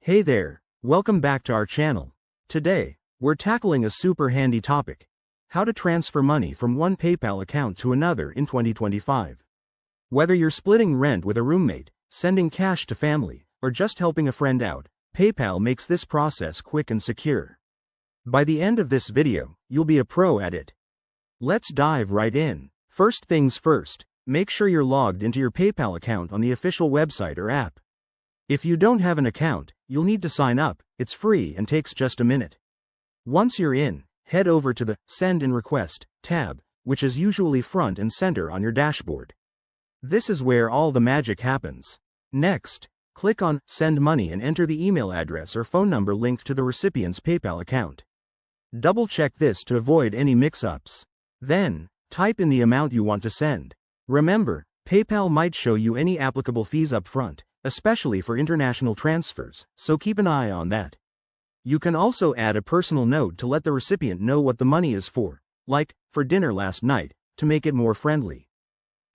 Hey there, welcome back to our channel. Today, we're tackling a super handy topic: how to transfer money from one PayPal account to another in 2025. Whether you're splitting rent with a roommate, sending cash to family, or just helping a friend out, PayPal makes this process quick and secure. By the end of this video, you'll be a pro at it. Let's dive right in. First things first, make sure you're logged into your PayPal account on the official website or app. If you don't have an account, you'll need to sign up. It's free and takes just a minute. Once you're in, head over to the Send and Request tab, which is usually front and center on your dashboard. This is where all the magic happens. Next, click on Send Money and enter the email address or phone number linked to the recipient's PayPal account. Double-check this to avoid any mix-ups. Then, type in the amount you want to send. Remember, PayPal might show you any applicable fees up front, especially for international transfers, so keep an eye on that. You can also add a personal note to let the recipient know what the money is for, like, for dinner last night, to make it more friendly.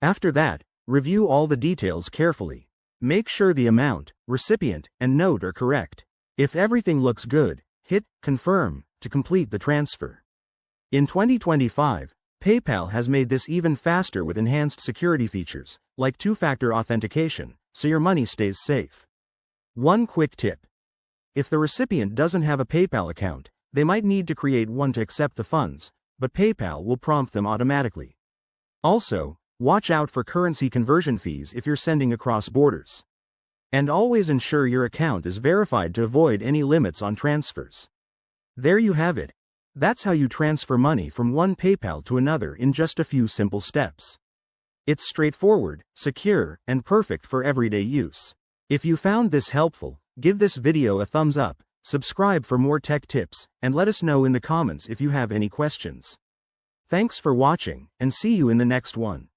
After that, review all the details carefully. Make sure the amount, recipient, and note are correct. If everything looks good, hit Confirm to complete the transfer. In 2025, PayPal has made this even faster with enhanced security features, like two-factor authentication, so your money stays safe. One quick tip: if the recipient doesn't have a PayPal account, they might need to create one to accept the funds, but PayPal will prompt them automatically. Also, watch out for currency conversion fees if you're sending across borders. And always ensure your account is verified to avoid any limits on transfers. There you have it. That's how you transfer money from one PayPal to another in just a few simple steps. It's straightforward, secure, and perfect for everyday use. If you found this helpful, give this video a thumbs up, subscribe for more tech tips, and let us know in the comments if you have any questions. Thanks for watching, and see you in the next one.